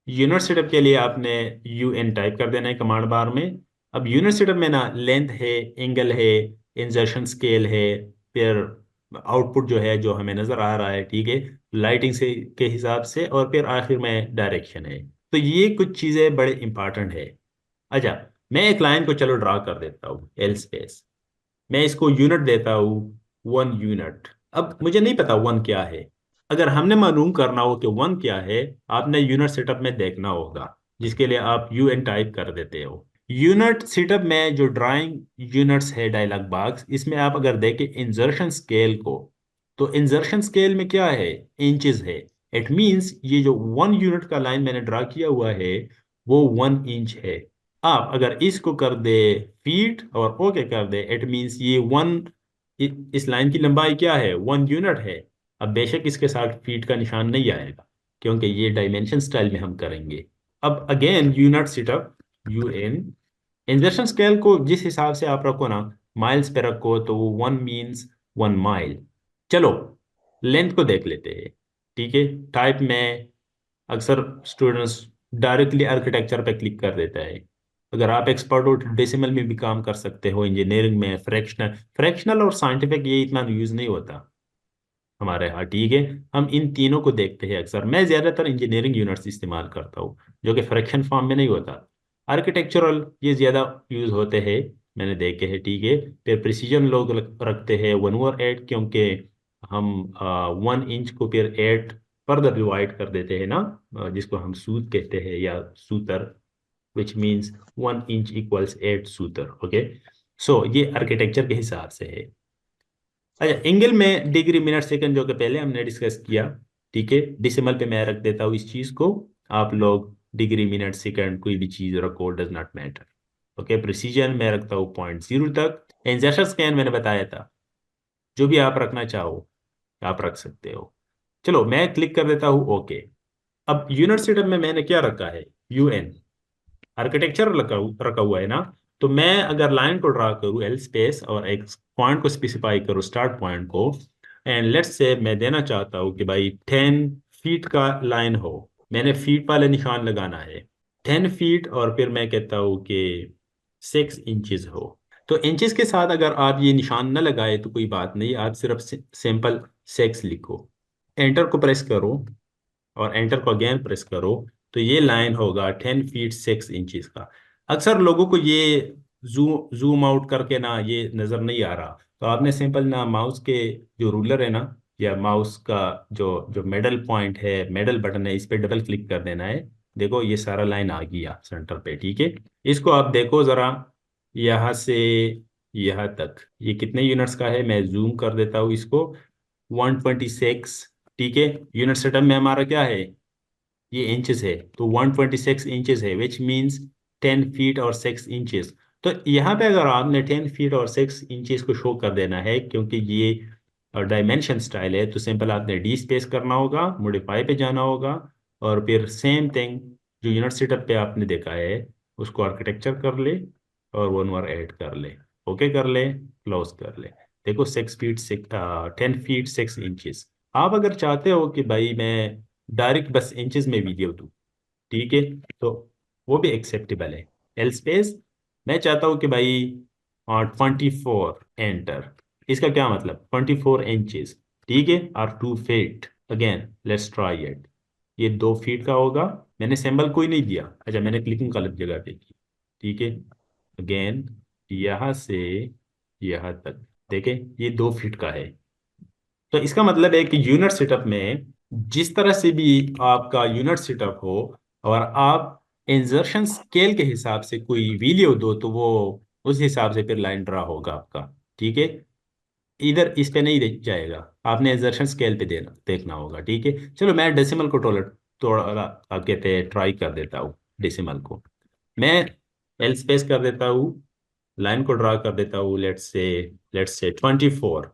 Unit setup के लिए आपने UN टाइप कर देना है कमांड बार में। अब यूनिट सेटअप में ना लेंथ है, एंगल है, इंसर्शन स्केल है, फिर आउटपुट जो है जो हमें नजर आ रहा है, ठीक है, लाइटिंग से के हिसाब से, और फिर आखिर में डायरेक्शन है। तो ये कुछ चीजें बड़े इंपॉर्टेंट है। अच्छा, मैं एक लाइन को चलो ड्रा कर देता हूँ एल स्पेस। मैं इसको यूनिट देता हूँ 1 यूनिट। अब मुझे नहीं पता वन क्या है। अगर हमने मालूम करना हो कि वन क्या है, आपने यूनिट सेटअप में देखना होगा, जिसके लिए आप UN टाइप कर देते हो। यूनिट सेटअप में जो ड्राइंग यूनिट्स है डायलॉग बॉक्स, इसमें आप अगर देखें इंसर्शन स्केल को, तो इंसर्शन स्केल में क्या है, इंचेस है। इट मींस ये जो 1 यूनिट का लाइन मैंने ड्रा किया हुआ है वो 1 इंच है। आप अगर इसको कर दे फीट और ओके कर दे, इट मींस ये इस लाइन की लंबाई क्या है, 1 यूनिट है। अब बेशक इसके साथ फीट का निशान नहीं आएगा, क्योंकि ये डायमेंशन स्टाइल में हम करेंगे। अब again unit setup UN। इंजर्शन scale को जिस हिसाब से आप रखो ना, माइल्स पे रखो, तो वो 1 मीन्स 1 माइल। चलो लेंथ को देख लेते हैं। ठीक है, टाइप में अक्सर स्टूडेंट्स डायरेक्टली आर्किटेक्चर पे क्लिक कर देता है। अगर आप एक्सपर्ट हो तो डेसिमल में भी काम कर सकते हो, इंजीनियरिंग में फ्रैक्शनल फ्रैक्शनल और साइंटिफिक ये इतना यूज नहीं होता हमारे यहाँ, ठीक है। हम इन तीनों को देखते हैं अक्सर। मैं ज्यादातर इंजीनियरिंग यूनिट्स इस्तेमाल करता हूँ, जो कि फ्रैक्शन फॉर्म में नहीं होता। आर्किटेक्चरल ये ज्यादा यूज होते हैं, मैंने देखे हैं, ठीक है। फिर प्रिसीजन लोग रखते हैं 1/8, क्योंकि हम 1 इंच को फिर 8 फर्दर डिवाइड कर देते हैं ना, जिसको हम सूत कहते हैं या सूतर, विच मीन्स 1 इंच इक्वल्स 8 सूतर। ओके, सो ये आर्किटेक्चर के हिसाब से है। अच्छा, एंगल में डिग्री मिनट सेकंड, जो कि पहले हमने डिस्कस किया, ठीक है। डिसिमल पे मैं रख देता हूँ इस चीज को। आप लोग डिग्री मिनट सेकंड कोई भी चीज रखो, does not matter. Okay, precision मैं रखता हूँ 0.0 तक। इंसर्शन स्कैन मैंने बताया था, जो भी आप रखना चाहो आप रख सकते हो। चलो मैं क्लिक कर देता हूँ ओके। अब यूनिट सेटअप में मैंने क्या रखा है, UN आर्किटेक्चर रखा हुआ है ना। तो मैं अगर लाइन को ड्रा करूँ एल स्पेस और एक पॉइंट को स्पेसिफाई करूँ, स्टार्ट पॉइंट को, एंड लेट्स से मैं देना चाहता हूँ कि भाई 10 फीट का लाइन हो। मैंने फीट वाले निशान लगाना है, 10 फीट, और फिर मैं कहता हूँ कि 6 इंचेस हो। तो इंचेस के साथ अगर आप ये निशान न लगाए तो कोई बात नहीं, आप सिर्फ सिंपल 6 लिखो, एंटर को प्रेस करो, और एंटर को अगेन प्रेस करो, तो ये लाइन होगा 10 फीट 6 इंचेस का। अक्सर लोगों को ये जूम आउट करके ना ये नज़र नहीं आ रहा, तो आपने सिंपल ना माउस के जो रूलर है ना, या माउस का जो जो मेडल पॉइंट है, मेडल बटन है, इस पे डबल क्लिक कर देना है। देखो ये सारा लाइन आ गया सेंटर पे, ठीक है। इसको आप देखो ज़रा, यहाँ से यहाँ तक ये कितने यूनिट्स का है, मैं जूम कर देता हूँ इसको, 126। ठीक है, यूनिट सेटअप में हमारा क्या है, ये इंचेस है, तो 126 इंचेस है, विच मीन्स 10 फीट और 6 इंचेस। तो यहाँ पे अगर आपने 10 फीट और 6 इंचेस को शो कर देना है, क्योंकि ये डायमेंशन स्टाइल है, तो सिंपल आपने डी स्पेस करना होगा, मॉडिफाई पे जाना होगा, और फिर सेम थिंग जो यूनिट सेटअप पे आपने देखा है उसको आर्किटेक्चर कर ले, और 1 और ऐड कर ले, ओके कर ले, क्लोज कर ले। देखो 6 फीट 6, 10 फीट 6 इंचेस। आप अगर चाहते हो कि भाई मैं डायरेक्ट बस इंचेस में वीडियो दूँ, ठीक है, तो वो भी एक्सेप्टेबल है। एल स्पेस मैं चाहता हूँ कि भाई 24, एंटर। इसका क्या मतलब, 24 इंचेस, ठीक है, और 2 feet. Again let's try it. ये 2 फीट का होगा, मैंने सिंबल कोई नहीं दिया, अच्छा मैंने क्लिकिंग गलत जगह पे की, ठीक है। अगेन यहाँ से यहाँ तक, देखें ये 2 फीट का है। तो इसका मतलब है कि यूनिट सेटअप में जिस तरह से भी आपका यूनिट सेटअप हो, और आप इंसर्शन स्केल के हिसाब से कोई वीडियो दो, तो वो उस हिसाब से फिर लाइन ड्रा होगा आपका, ठीक है। इधर इस पे नहीं जाएगा, आपने इंसर्शन स्केल पे देना देखना होगा, ठीक है। चलो मैं डेसिमल को थोड़ा आप कहते हैं ट्राई कर देता हूँ डेसिमल को। मैं एल स्पेस कर देता हूँ, लाइन को ड्रा कर देता हूँ, लेट्स से 24,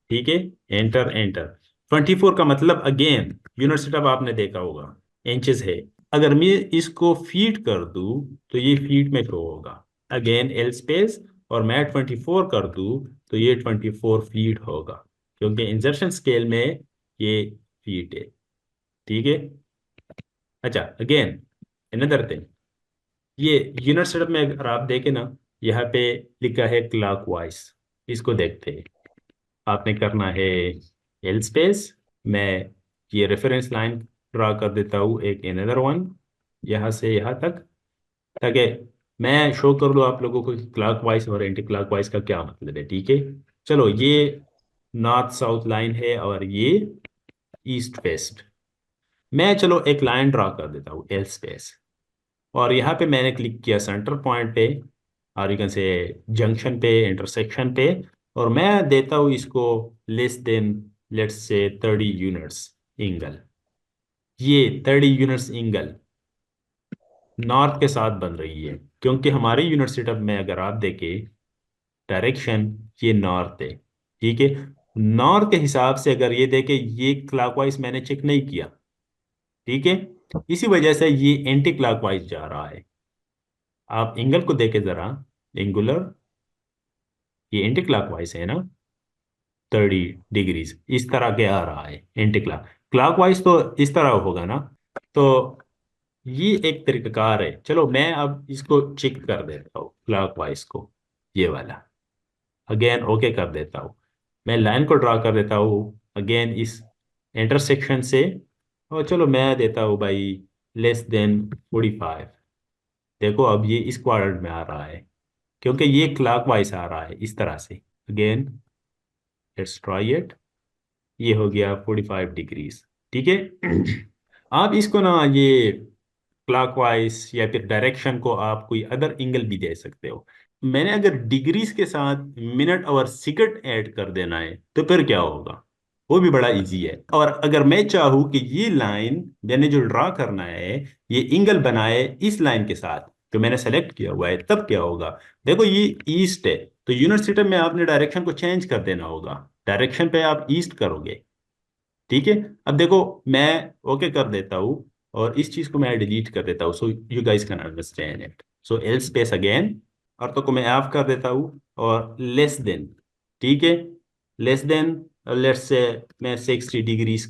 ठीक है। Enter enter. 24 का मतलब अगेन यूनिट सेटअप आपने देखा होगा, इंचेस है। अगर मैं इसको फीट कर दूं तो ये फीट में शो होगा, अगेन एल स्पेस, और मैं 24 कर दूं तो ये 24 फीट होगा, क्योंकि इंसर्शन स्केल में ये फीट है, ठीक है। अच्छा अगेन अनदर थिंग, ये यूनिट सेटअप में अगर आप देखें ना, यहाँ पे लिखा है क्लॉकवाइज, इसको देखते हैं। आपने करना है एल स्पेस, मैं ये रेफरेंस लाइन ड्रा कर देता हूँ, एक अनदर वन यहाँ से यहाँ तक, ताकि मैं शो कर दूँ आप लोगों को क्लॉकवाइज और एंटी क्लॉकवाइज का क्या मतलब है। ठीक है, चलो ये नॉर्थ साउथ लाइन है और ये ईस्ट वेस्ट। मैं चलो एक लाइन ड्रा कर देता हूँ एल स्पेस, और यहाँ पे मैंने क्लिक किया सेंटर पॉइंट पे, और यू कैन से जंक्शन पे, इंटरसेक्शन पे, और मैं देता हूँ इसको less than let's say 30 units angle. ये 30 यूनिट्स एंगल नॉर्थ के साथ बन रही है, क्योंकि हमारे यूनिट सेटअप में अगर आप देखें डायरेक्शन, ये नॉर्थ है। ठीक है, नॉर्थ के हिसाब से अगर ये देखें, ये क्लॉकवाइज मैंने चेक नहीं किया। ठीक है, इसी वजह से ये एंटी क्लॉकवाइज जा रहा है। आप एंगल को देखें जरा, एंगुलर, ये एंटी क्लॉकवाइज है ना, 30 डिग्रीज इस तरह के आ रहा है। एंटी क्लॉकवाइज तो इस तरह होगा ना। तो ये एक तरीकाकार है। चलो मैं अब इसको चेक कर देता हूँ क्लॉकवाइज को, ये वाला अगेन ओके कर देता हूँ। मैं लाइन को ड्रा कर देता हूँ अगेन इस इंटरसेक्शन से, और चलो मैं देता हूँ भाई लेस देन 45। देखो अब ये इस क्वाड्रेंट में आ रहा है, क्योंकि ये क्लॉकवाइज आ रहा है इस तरह से। अगेन लेट्स ट्राई इट, ये हो गया 45 डिग्रीज। ठीक है, आप इसको ना ये क्लॉकवाइज या फिर डायरेक्शन को आप कोई अदर एंगल भी दे सकते हो। मैंने अगर डिग्रीज के साथ मिनट और सेकंड ऐड कर देना है तो फिर क्या होगा, वो भी बड़ा इजी है। और अगर मैं चाहूँ कि ये लाइन मैंने जो ड्रा करना है ये एंगल बनाए इस लाइन के साथ, तो मैंने सेलेक्ट किया हुआ है, तब क्या होगा। देखो ये ईस्ट है, तो यूनिट सिस्टम में आपने डायरेक्शन को चेंज कर देना होगा, डायरेक्शन पे आप ईस्ट करोगे। ठीक है, अब देखो मैं ओके कर देता हूँ, और इस चीज को मैं डिलीट कर देता हूँ, so you guys can understand it. So L space again, और तो को मैं ऑफ कर देता हूँ, और लेस देन। ठीक है, लेस देन, लेट्स से मैं 60 डिग्रीज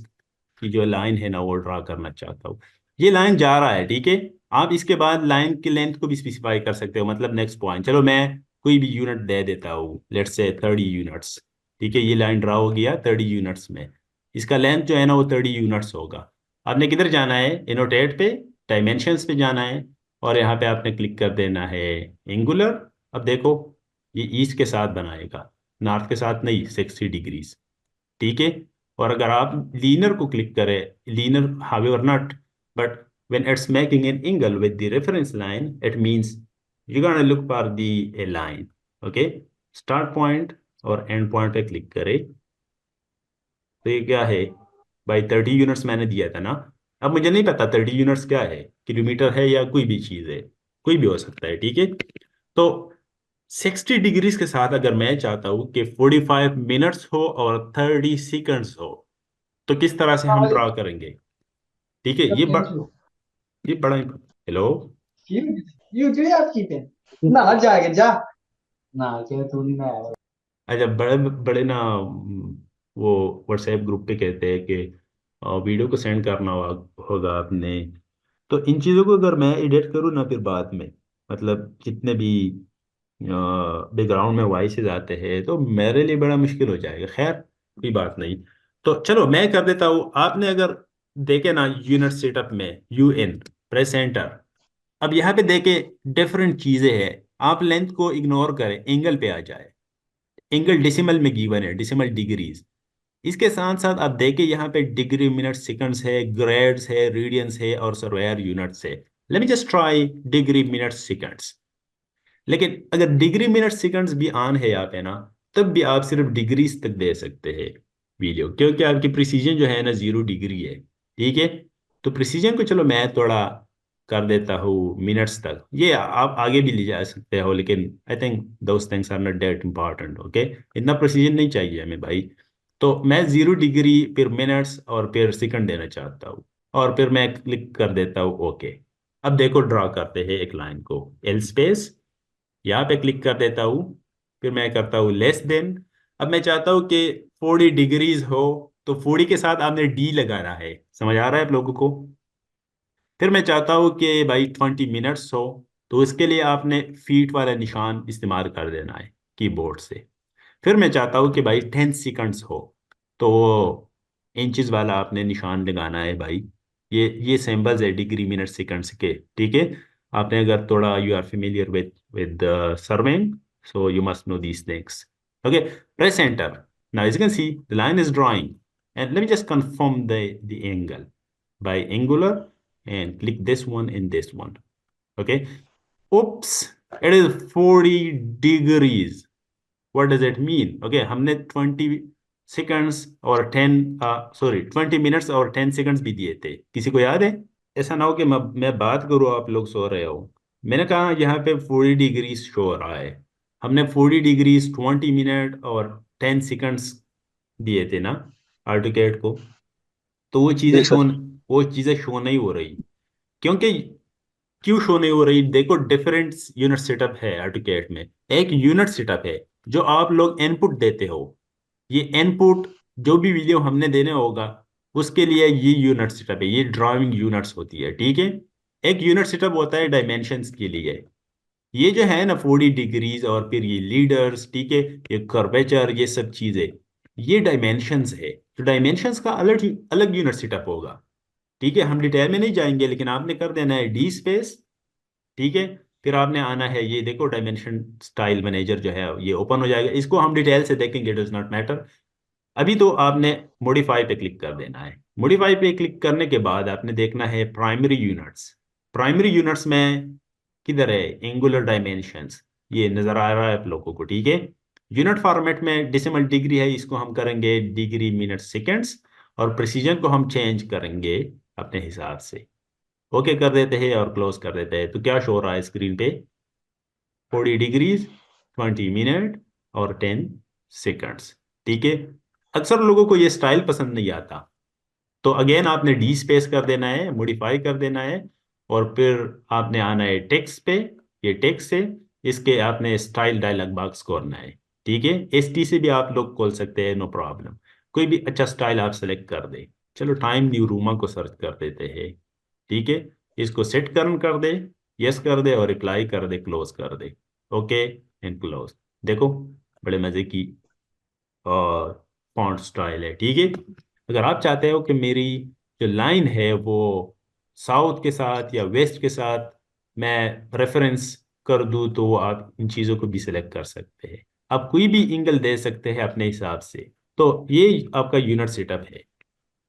की जो लाइन है ना वो ड्रा करना चाहता हूँ। ये लाइन जा रहा है, ठीक है। आप इसके बाद लाइन की लेंथ को भी स्पेसिफाई कर सकते हो, मतलब नेक्स्ट पॉइंट, चलो मैं कोई भी यूनिट दे देता हूँ, लेट्स से 30 यूनिट्स। ठीक है, ये लाइन ड्रा हो गया 30 यूनिट्स में, इसका लेंथ जो है ना वो 30 यूनिट्स होगा। आपने किधर जाना है, इनोटेट पे, डायमेंशंस पे जाना है, और यहाँ पे आपने क्लिक कर देना है एंगुलर। अब देखो ये ईस्ट के साथ बनाएगा, नॉर्थ के साथ नहीं, 60 डिग्रीज। ठीक है, और अगर आप लीनर को क्लिक करें, linear however not, but when it's making an angle with the reference line, it means you're gonna look for the a line. Okay, start point और end point पे क्लिक करें, तो ये क्या है भाई, 30 यूनिट्स मैंने दिया था ना। अब मुझे नहीं पता 30 यूनिट्स क्या है, किलोमीटर है या कोई भी चीज़ है, कोई भी हो सकता है। ठीक है, तो 60 डिग्रीज के साथ अगर मैं चाहता हूँ कि 45 मिनट्स हो और 30 सेकंड्स हो, तो किस तरह से हम ड्रा करेंगे। ठीक है, सब केम छो ये बड़ा हेलो। YouTube आपकी पे ना जाके जा ना के तू नहीं ना आया अच्छा, बड़े बड़े ना वो व्हाट्सएप ग्रुप पे कहते हैं कि वीडियो को सेंड करना होगा आपने। तो इन चीज़ों को अगर मैं एडिट करूँ ना फिर बाद में, मतलब जितने भी बैकग्राउंड में वॉइसेस आते हैं, तो मेरे लिए बड़ा मुश्किल हो जाएगा। खैर कोई बात नहीं, तो चलो मैं कर देता हूँ। आपने अगर देखे ना यूनिट सेटअप में UN प्रेस एंटर, अब यहाँ पे देखे डिफरेंट चीज़ें हैं। आप लेंथ को इग्नोर करें, एंगल पे आ जाए। एंगल डेसिमल में गिवन है, डेसिमल डिग्रीज। इसके साथ साथ आप देखें यहाँ पे डिग्री मिनट सेकंड्स है, ग्रेड्स है, रेडियंस है, और सर्वेयर यूनिट्स है। Late me just try degree minute seconds. लेकिन अगर डिग्री मिनट सेकंड्स भी ऑन है यहाँ पे ना, तब भी आप सिर्फ डिग्रीज तक दे सकते हैं वीडियो, क्योंकि आपकी प्रिसीजन जो है ना 0 डिग्री है। ठीक है, तो प्रिसीजन को चलो मैं थोड़ा कर देता हूँ मिनट्स तक, ये आप आगे भी ले जा सकते हो, लेकिन I think those things are not that important. Okay, इतना प्रिसीजन नहीं चाहिए हमें भाई। तो मैं 0 डिग्री फिर मिनट्स और फिर सेकंड देना चाहता हूँ, और फिर मैं क्लिक कर देता हूँ ओके। अब देखो ड्रा करते हैं एक लाइन को, एल स्पेस, यहाँ पे क्लिक कर देता हूँ, फिर मैं करता हूँ लेस देन। अब मैं चाहता हूँ कि 40 डिग्रीज हो, तो 40 के साथ आपने डी लगाना है। समझ आ रहा है आप लोगों को। फिर मैं चाहता हूँ कि भाई 20 मिनट्स हो, तो इसके लिए आपने फीट वाला निशान इस्तेमाल कर देना है कीबोर्ड से। फिर मैं चाहता हूँ कि भाई 10 सेकंड्स हो, तो इंचज वाला आपने निशान लगाना है भाई। ये सिंबल्स है डिग्री मिनट सेकंड्स के, ठीक है। आपने अगर थोड़ा you are familiar with serving, so you must know these things. Okay, press enter. Now as you can see the line is drawing, and let me just confirm the angle by angular and click this one and this one. Okay. Oops, it is 40 degrees. What does it mean? Okay, हमने 20 seconds और 20 minutes और 10 seconds भी दिए थे, किसी को याद है? ऐसा ना हो कि मैं बात करूँ आप लोग सो रहे हो। मैंने कहा यहाँ पे 40 डिग्रीज शो हो रहा है। हमने 40 डिग्रीज 20 मिनट और 10 सेकंड्स दिए थे ना आर्टिकेट को। तो जी सर। वो चीजें शो नहीं हो रही। क्योंकि क्यों शो नहीं हो रही? देखो, डिफरेंट यूनिट सेटअप है AutoCAD में। एक यूनिट सेटअप है जो आप लोग इनपुट देते हो। ये इनपुट जो भी वीडियो हमने देने होगा, उसके लिए ये यूनिट सेटअप है, ये ड्राइंग यूनिट्स होती है, ठीक है। एक यूनिट सेटअप होता है डायमेंशंस के लिए। ये जो है ना 40 डिग्रीज और फिर ये लीडर्स, ठीक है, ये कर्वेचर, ये सब चीजें, ये डायमेंशंस है। तो डायमेंशंस का अलग अलग यूनिट सेटअप होगा, ठीक है। हम डिटेल में नहीं जाएंगे, लेकिन आपने कर देना है डी स्पेस, ठीक है। फिर आपने आना है, ये देखो डायमेंशन स्टाइल मैनेजर जो है ये ओपन हो जाएगा। इसको हम डिटेल से देखेंगे, डज नॉट मैटर। अभी तो आपने मॉडिफाई पे क्लिक कर देना है। मॉडिफाई पे क्लिक करने के बाद आपने देखना है प्राइमरी यूनिट्स। प्राइमरी यूनिट्स में किधर है? एंगुलर डायमेंशंस, ये नजर आ रहा है आप लोगों को, ठीक है। यूनिट फॉर्मेट में डेसिमल डिग्री है, इसको हम करेंगे डिग्री मिनट सेकेंड्स, और प्रिसीजन को हम चेंज करेंगे अपने हिसाब से। ओके कर देते हैं और क्लोज कर देते हैं। तो क्या शो हो रहा है स्क्रीन पे? 40 डिग्रीज, 20 मिनट और 10 सेकंड्स, ठीक है। अक्सर लोगों को ये स्टाइल पसंद नहीं आता, तो अगेन आपने डी स्पेस कर देना है, मॉडिफाई कर देना है, और फिर आपने आना है टेक्स्ट पे। ये टेक्स्ट है, इसके आपने स्टाइल डायलॉग बॉक्स खोलना है, ठीक है। एसटी से भी आप लोग खोल सकते हैं, नो प्रॉब्लम। कोई भी अच्छा स्टाइल आप सेलेक्ट कर दे। चलो टाइम न्यू रूमा को सर्च कर देते हैं, ठीक है। इसको सेट कर दे, यस कर दे और रिप्लाई कर दे, क्लोज कर दे। Okay and close. देखो, बड़े मजे की और फॉन्ट स्टाइल है, ठीक है। अगर आप चाहते हो कि मेरी जो लाइन है वो साउथ के साथ या वेस्ट के साथ मैं रेफरेंस कर दूं, तो आप इन चीज़ों को भी सिलेक्ट कर सकते हैं। आप कोई भी एंगल दे सकते हैं अपने हिसाब से। तो ये आपका यूनिट सेटअप है।